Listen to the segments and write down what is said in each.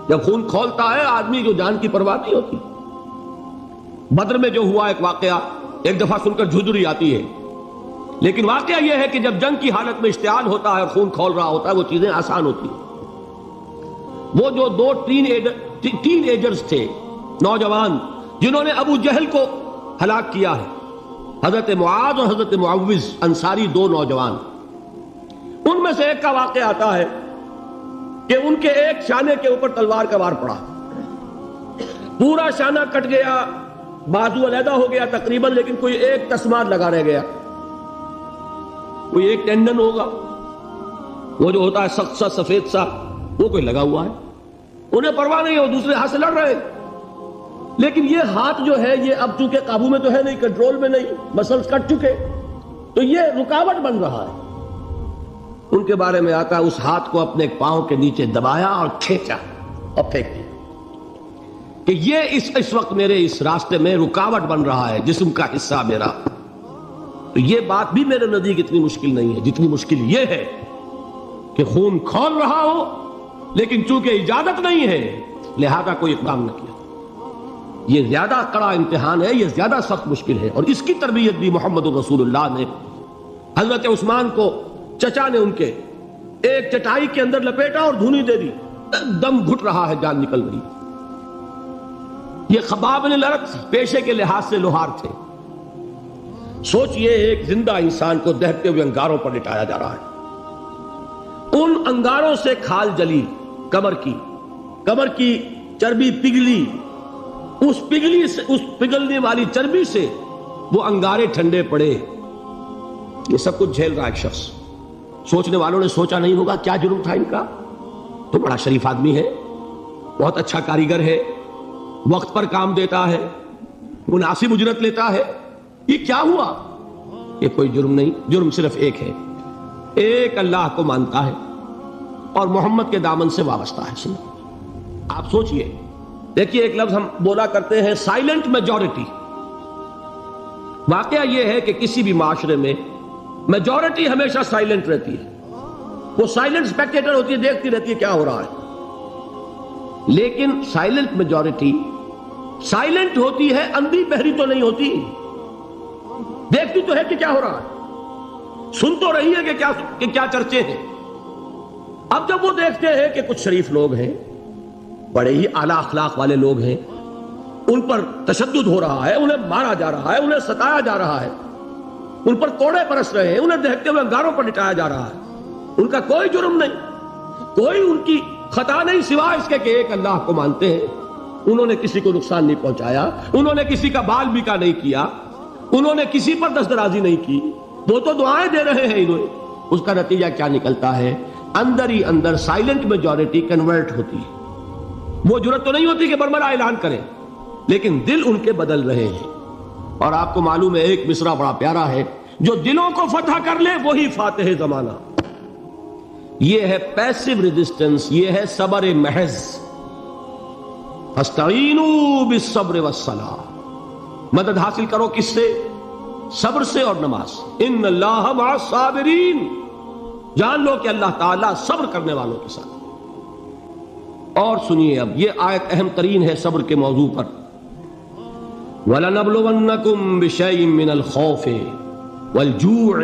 جب خون کھولتا ہے آدمی جو جان کی پرواہ نہیں ہوتی. بدر میں جو ہوا ایک واقعہ ایک دفعہ سن کر جھجری آتی ہے، لیکن واقعہ یہ ہے کہ جب جنگ کی حالت میں اشتعال ہوتا ہے اور خون کھول رہا ہوتا ہے وہ چیزیں آسان ہوتی ہیں. وہ جو دو ٹین ایجرز تھے، نوجوان، جنہوں نے ابو جہل کو ہلاک کیا ہے، حضرت معاذ اور حضرت معوذ، انصاری دو نوجوان، ان میں سے ایک کا واقعہ آتا ہے کہ ان کے ایک شانے کے اوپر تلوار کا وار پڑا، پورا شانہ کٹ گیا، بازو علیحدہ ہو گیا تقریباً، لیکن کوئی ایک تسمہ لگا رہ گیا، کوئی ایک ٹینڈن ہوگا، وہ جو ہوتا ہے سخت سا سفید سا، وہ کوئی لگا ہوا ہے. انہیں پرواہ نہیں ہے، وہ دوسرے ہاتھ سے لڑ رہے ہیں، لیکن یہ ہاتھ جو ہے یہ اب چونکہ قابو میں تو ہے نہیں، کنٹرول میں نہیں، مسلز کٹ چکے، تو یہ رکاوٹ بن رہا ہے. ان کے بارے میں آتا ہے اس ہاتھ کو اپنے پاؤں کے نیچے دبایا اور کھینچا اور پھینک دیا کہ یہ اس وقت میرے اس راستے میں رکاوٹ بن رہا ہے، جسم کا حصہ میرا. تو یہ بات بھی میرے نزدیک اتنی مشکل نہیں ہے جتنی مشکل یہ ہے کہ خون کھول رہا ہو لیکن چونکہ اجازت نہیں ہے لہذا کوئی اقدام نہ کیا. یہ زیادہ کڑا امتحان ہے، یہ زیادہ سخت مشکل ہے، اور اس کی تربیت بھی محمد رسول اللہ نے حضرت عثمان کو چچا نے ان کے ایک چٹائی کے اندر لپیٹا اور دھونی دے دی، دم گھٹ رہا ہے، جان نکل رہی. یہ خباب بن الارت پیشے کے لحاظ سے لوہار تھے. سوچئے ایک زندہ انسان کو دہتے ہوئے انگاروں پر لٹایا جا رہا ہے، ان انگاروں سے کھال جلی، کمر کی چربی پگھلی، اس پگھلنے والی چربی سے وہ انگارے ٹھنڈے پڑے. یہ سب کچھ جھیل رہا ایک شخص. سوچنے والوں نے سوچا نہیں ہوگا کیا جرم تھا ان کا، تو بڑا شریف آدمی ہے، بہت اچھا کاریگر ہے، وقت پر کام دیتا ہے، مناسب اجرت لیتا ہے، یہ کیا ہوا؟ یہ کوئی جرم نہیں، جرم صرف ایک ہے، ایک اللہ کو مانتا ہے اور محمد کے دامن سے وابستہ ہے. آپ سوچئے، دیکھیے ایک لفظ ہم بولا کرتے ہیں سائلنٹ میجورٹی. واقعہ یہ ہے کہ کسی بھی معاشرے میں میجورٹی ہمیشہ سائلنٹ رہتی ہے، وہ سائلنٹ اسپیکٹیٹر ہوتی ہے، دیکھتی رہتی ہے کیا ہو رہا ہے. لیکن سائلنٹ میجورٹی سائلنٹ ہوتی ہے، اندھی بہری تو نہیں ہوتی، دیکھتی تو ہے کہ کیا ہو رہا ہے، سن تو رہی ہے کہ کیا چرچے ہیں. اب جب وہ دیکھتے ہیں کہ کچھ شریف لوگ ہیں، بڑے ہی اعلیٰ اخلاق والے لوگ ہیں، ان پر تشدد ہو رہا ہے، انہیں مارا جا رہا ہے، انہیں ستایا جا رہا ہے، ان پر کوڑے برس رہے ہیں، انہیں دیکھتے ہوئے انگاروں پر لٹایا جا رہا ہے، ان کا کوئی جرم نہیں، کوئی ان کی خطا نہیں سوائے اس کے کہ ایک اللہ کو مانتے ہیں. انہوں نے کسی کو نقصان نہیں پہنچایا، انہوں نے کسی کا بال بیکا نہیں کیا، انہوں نے کسی پر دست درازی نہیں کی، وہ تو دعائیں دے رہے ہیں انہیں. اس کا نتیجہ کیا نکلتا ہے؟ اندر ہی اندر سائلنٹ میجورٹی کنورٹ ہوتی ہے. وہ جرت تو نہیں ہوتی کہ برملا اعلان کریں، لیکن دل ان کے بدل رہے ہیں. اور آپ کو معلوم ہے ایک مصرع بڑا پیارا ہے، جو دلوں کو فتح کر لے وہی فاتح زمانہ. یہ ہے پیسو ریزسٹنس، یہ ہے صبر محض. فاستعینوا بالصبر والصلاۃ، مدد حاصل کرو کس سے؟ صبر سے اور نماز. ان اللہ مع الصابرین، جان لو کہ اللہ تعالیٰ صبر کرنے والوں کے ساتھ. اور سنیے اب یہ آیت اہم ترین ہے صبر کے موضوع پر. وَلَنَبْلُوَنَّكُمْ بِشَيْءٍ مِّنَ الْخَوْفِ وَالْجُوعِ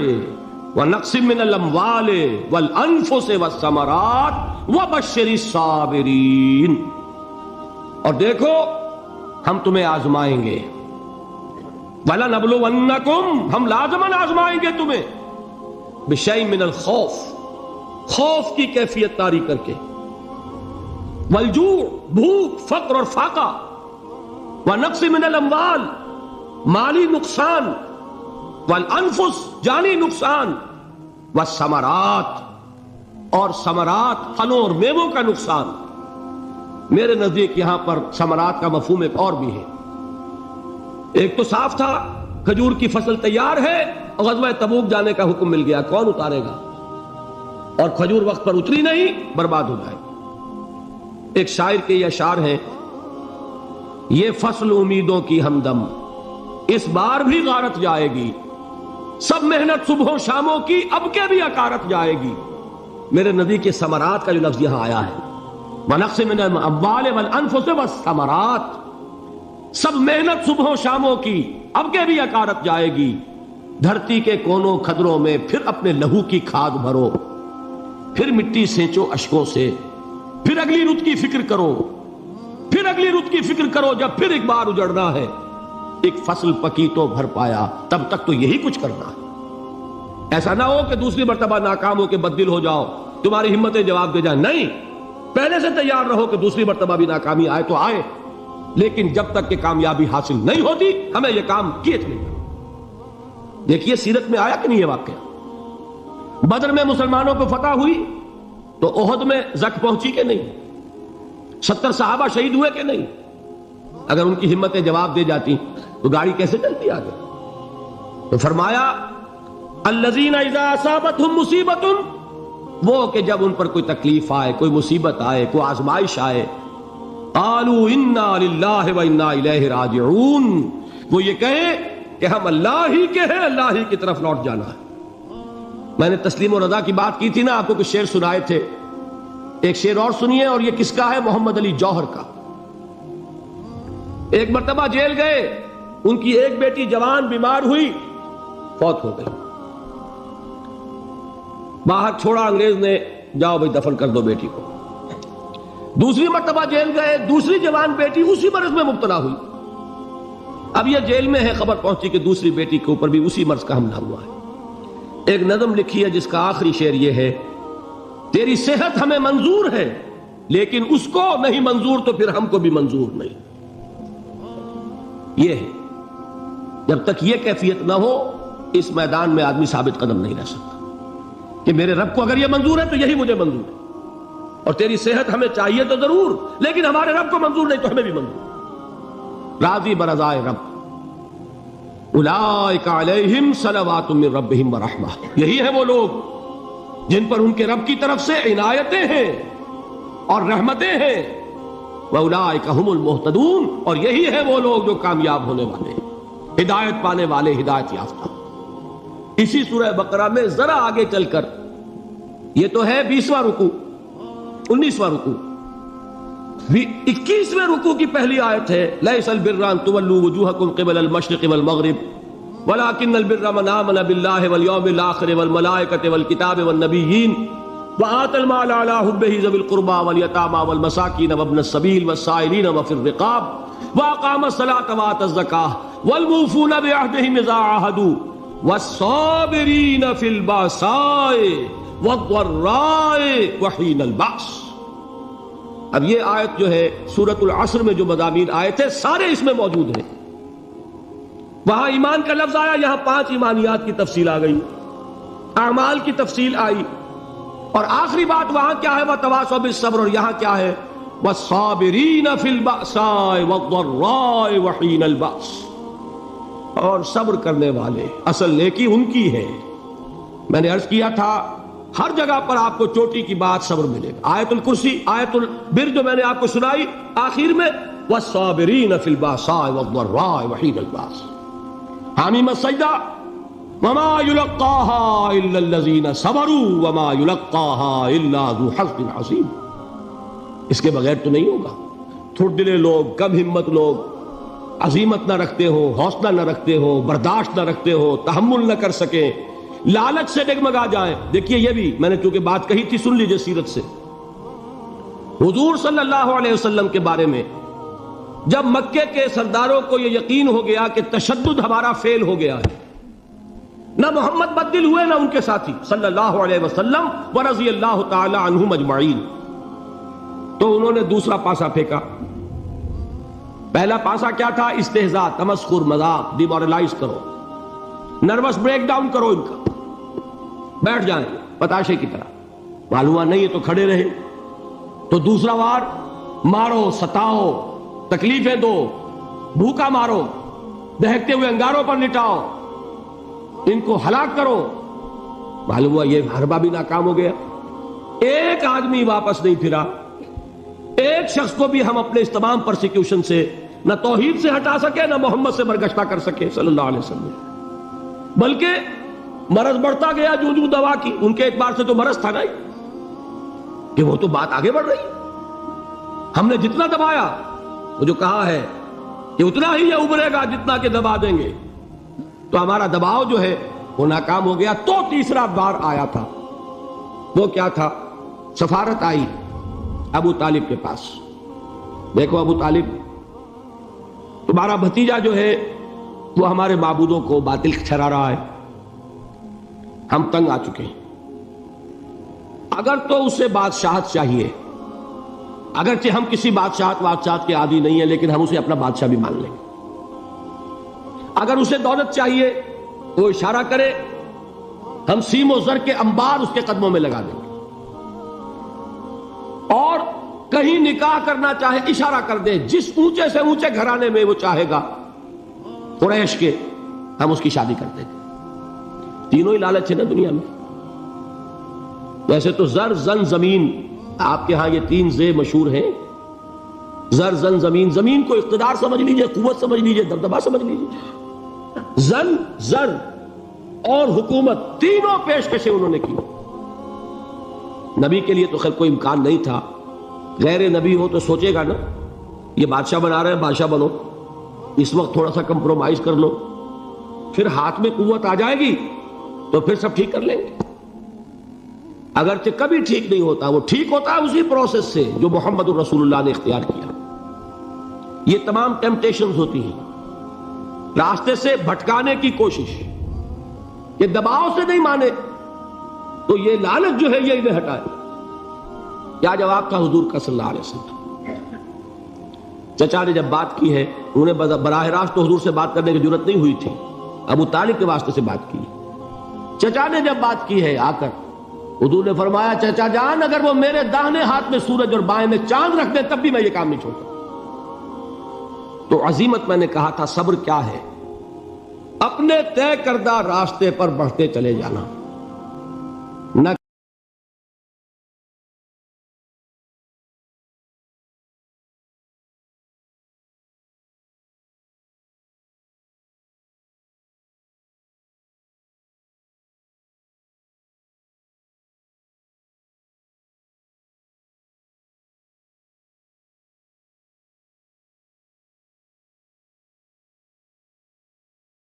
وَنَقْصٍ مِّنَ الْأَمْوَالِ وَالْأَنفُسِ وَالثَّمَرَاتِ وَبَشِّرِ الصَّابِرِينَ. اور دیکھو ہم تمہیں آزمائیں گے. وَلَنَبْلُوَنَّكُمْ، ہم لازماً آزمائیں گے تمہیں. بِشَيْءٍ مِّنَ الْخَوْفِ، خوف کی کیفیت طاری کر کے، والجوع، بھوک، فقر اور فاقہ، ونقص من الاموال، مالی نقصان، والانفس، جانی نقصان، والثمرات، اور ثمرات، پھلوں اور میووں کا نقصان. میرے نزدیک یہاں پر ثمرات کا مفہوم ایک اور بھی ہے. ایک تو صاف تھا کھجور کی فصل تیار ہے اور غزوہ تبوک جانے کا حکم مل گیا، کون اتارے گا؟ اور کھجور وقت پر اتری نہیں، برباد ہو جائے. ایک شاعر کے یہ اشعار ہیں، یہ فصل امیدوں کی ہمدم اس بار بھی غارت جائے گی، سب محنت صبحوں شاموں کی اب کے بھی اکارت جائے گی. میرے نبی کے ثمرات کا جو لفظ یہاں آیا ہے وَنَقْصٍ مِّنَ الْأَمْوَالِ وَالْأَنفُسِ وَالثَّمَرَاتِ، سب محنت صبح و شاموں کی اب کے بھی اکارت جائے گی. دھرتی کے کونوں کھدروں میں پھر اپنے لہو کی کھاد بھرو، پھر مٹی سینچو اشکوں سے، پھر اگلی رت کی فکر کرو، پھر اگلی رت کی فکر کرو. جب پھر ایک بار اجڑنا ہے، ایک فصل پکی تو بھر پایا، تب تک تو یہی کچھ کرنا ہے. ایسا نہ ہو کہ دوسری مرتبہ ناکام ہو کے بددل ہو جاؤ، تمہاری ہمتیں جواب دے جائیں. نہیں، پہلے سے تیار رہو کہ دوسری مرتبہ بھی ناکامی آئے تو آئے، لیکن جب تک کہ کامیابی حاصل نہیں ہوتی ہمیں یہ کام کیے چلے. دیکھیے سیرت میں آیا کہ نہیں یہ واقعہ. بدر میں مسلمانوں کو فتح ہوئی تو احد میں زک پہنچی کہ نہیں؟ 70 صحابہ شہید ہوئے کہ نہیں؟ اگر ان کی ہمتیں جواب دے جاتی تو گاڑی کیسے چلتی آگے؟ تو فرمایا الذین اذا اصابتہم مصیبت، وہ کہ جب ان پر کوئی تکلیف آئے، کوئی مصیبت آئے، کوئی آزمائش آئے، قالوا انا للہ و انا الیہ راجعون، وہ یہ کہیں کہ ہم اللہ ہی کے ہیں، اللہ ہی کی طرف لوٹ جانا ہے. میں نے تسلیم و رضا کی بات کی تھی نا، آپ کو کچھ شعر سنائے تھے. ایک شعر اور سنیے، اور یہ کس کا ہے؟ محمد علی جوہر کا. ایک مرتبہ جیل گئے، ان کی ایک بیٹی جوان بیمار ہوئی، فوت ہو گئی. باہر چھوڑا انگریز نے، جاؤ بھائی دفن کر دو بیٹی کو. دوسری مرتبہ جیل گئے، دوسری جوان بیٹی اسی مرض میں مبتلا ہوئی. اب یہ جیل میں ہے، خبر پہنچی کہ دوسری بیٹی کے اوپر بھی اسی مرض کا حملہ ہوا ہے. ایک نظم لکھی ہے جس کا آخری شعر یہ ہے: تیری صحت ہمیں منظور ہے لیکن اس کو نہیں منظور تو پھر ہم کو بھی منظور نہیں. یہ ہے، جب تک یہ کیفیت نہ ہو اس میدان میں آدمی ثابت قدم نہیں رہ سکتا کہ میرے رب کو اگر یہ منظور ہے تو یہی مجھے منظور ہے، اور تیری صحت ہمیں چاہیے تو ضرور، لیکن ہمارے رب کو منظور نہیں تو ہمیں بھی منظور. راضی برضائے رب، اولئک علیہم صلوات من ربہم ورحمہ، یہی ہے وہ لوگ جن پر ان کے رب کی طرف سے عنایتیں ہیں اور رحمتیں ہیں. واولئک ھم المہتدون، اور یہی ہے وہ لوگ جو کامیاب ہونے والے، ہدایت پانے والے، ہدایت یافتہ. اسی سورہ بقرہ میں ذرا آگے چل کر، یہ تو ہے 20واں رکوع، 19واں رکوع، 21ویں رکوع کی پہلی آیت ہے: لیس البر ان تولوا وجوہکم قبل المشرق والمغرب ولکن البر من آمن باللہ والیوم الآخر والملائکۃ والکتاب والنبیین وآتى المال على حبه ذوي القربى واليتامى والمساكين وابن السبيل والسائلين وفي الرقاب وأقام الصلاة وآتى الزكاة والموفون بعهدهم إذا عاهدوا والصابرين في البأساء والضراء وحين البأس. اب یہ آیت جو ہے سورۃ العصر میں جو مضامین آئے تھے سارے اس میں موجود ہیں. وہاں ایمان کا لفظ آیا، یہاں 5 ایمانیات کی تفصیل آ گئی، اعمال کی تفصیل آئی، اور آخری بات وہاں کیا ہے؟ وَتَوَاصَوْا بِالصَّبْرِ، اور یہاں کیا ہے؟ وَالصَّابِرِينَ فِي الْبَأْسَاءِ وَالضَّرَّاءِ وَحِينَ الْبَأْسِ، اور صبر کرنے والے، اصل نیکی ان کی ہے. میں نے عرض کیا تھا ہر جگہ پر آپ کو چوٹی کی بات صبر ملے گا. آیت الکرسی، آیت البر جو میں نے آپ کو سنائی، آخر میں وَالصَّابِرِينَ فِي الْبَأْسَاءِ وَالضَّرَّاءِ وَحِينَ الْبَأْسِ. حامیم السجدہ وَمَا يُلَقَّاهَا إِلَّا الَّذِينَ صَبَرُوا وَمَا يُلَقَّاهَا إِلَّا ذُو حَظٍّ عَظِيمٍ. اس کے بغیر تو نہیں ہوگا. تھوڑ دلے لوگ، کم ہمت لوگ، عزیمت نہ رکھتے ہو، حوصلہ نہ رکھتے ہو، برداشت نہ رکھتے ہو، تحمل نہ کر سکیں، لالچ سے ڈگمگا جائیں. دیکھیے یہ بھی میں نے چونکہ بات کہی تھی، سن لیجئے سیرت سے. حضور صلی اللہ علیہ وسلم کے بارے میں جب مکے کے سرداروں کو یہ یقین ہو گیا کہ تشدد ہمارا فیل ہو گیا ہے، نہ محمد بدل ہوئے نہ ان کے ساتھی صلی اللہ علیہ وسلم ورضی اللہ تعالی عنہم اجمعین، تو انہوں نے دوسرا پاسا پھینکا. پہلا پاسا کیا تھا؟ استہزاء، تمسخر، مذاق، ڈیمورلائز کرو، نروس بریک ڈاؤن کرو، ان کا بیٹھ جائیں پتاشے کی طرح. معلوم ہوا نہیں ہے تو کھڑے رہے. تو دوسرا وار مارو، ستاؤ، تکلیفیں دو، بھوکا مارو، دہکتے ہوئے انگاروں پر لٹاؤ، ان کو ہلاک کرو. معلوم ہوا یہ حربہ بھی ناکام ہو گیا. ایک آدمی واپس نہیں پھرا، ایک شخص کو بھی ہم اپنے اس تمام پرسیکیوشن سے نہ توحید سے ہٹا سکے نہ محمد سے برگشتہ کر سکے صلی اللہ علیہ وسلم. بلکہ مرض بڑھتا گیا جو دوا کی. ان کے اعتبار سے تو مرض تھا نہیں کہ وہ تو بات آگے بڑھ رہی. ہم نے جتنا دبایا، وہ جو کہا ہے کہ اتنا ہی یہ ابھرے گا جتنا کہ دبا دیں گے، تو ہمارا دباؤ جو ہے وہ ناکام ہو گیا۔ تو تیسرا بار آیا تھا، وہ کیا تھا؟ سفارت آئی ابو طالب کے پاس، دیکھو ابو طالب، تمہارا بھتیجا جو ہے وہ ہمارے معبودوں کو باطل ٹھہرا رہا ہے، ہم تنگ آ چکے ہیں، اگر تو اسے بادشاہت چاہیے، اگرچہ ہم کسی بادشاہت کے عادی نہیں ہیں، لیکن ہم اسے اپنا بادشاہ بھی مان لیں گے۔ اگر اسے دولت چاہیے، وہ اشارہ کرے، ہم سیم و زر کے انبار اس کے قدموں میں لگا دیں گے، اور کہیں نکاح کرنا چاہے اشارہ کر دے، جس اونچے سے اونچے گھرانے میں وہ چاہے گا قریش کے، ہم اس کی شادی کر دیں گے۔ تینوں ہی لالچ ہے نا دنیا میں۔ ویسے تو زر زن زمین، آپ کے ہاں یہ 3 زے مشہور ہیں، زر زن زمین، زمین کو اقتدار سمجھ لیجئے، قوت سمجھ لیجئے، دبدبا سمجھ لیجئے، زن زر اور حکومت، تینوں پیشکشیں انہوں نے کی۔ نبی کے لیے تو خیر کوئی امکان نہیں تھا، غیر نبی ہو تو سوچے گا نا یہ بادشاہ بنا رہے ہیں، بادشاہ بنو، اس وقت تھوڑا سا کمپرومائز کر لو، پھر ہاتھ میں قوت آ جائے گی تو پھر سب ٹھیک کر لیں گے۔ اگرچہ کبھی ٹھیک نہیں ہوتا، وہ ٹھیک ہوتا ہے اسی پروسیس سے جو محمد الرسول اللہ نے اختیار کیا۔ یہ تمام ٹیمپٹیشنز ہوتی ہیں، راستے سے بھٹکانے کی کوشش، یہ دباؤ سے نہیں مانے تو یہ لالچ جو ہے یہ انہیں ہٹائے۔ کیا جواب تھا حضور کا صلی اللہ علیہ وسلم؟ چچا نے جب بات کی ہے، انہیں براہ راست تو حضور سے بات کرنے کی ضرورت نہیں ہوئی تھی، ابو طالب کے واسطے سے بات کی۔ چچا نے جب بات کی ہے آ کر، حضور نے فرمایا چچا جان اگر وہ میرے داہنے ہاتھ میں سورج اور بائیں میں چاند رکھ دیں تب بھی میں یہ کام نہیں چھوڑتا۔ تو عزیمت میں نے کہا تھا، صبر کیا ہے؟ اپنے طے کردہ راستے پر بڑھتے چلے جانا۔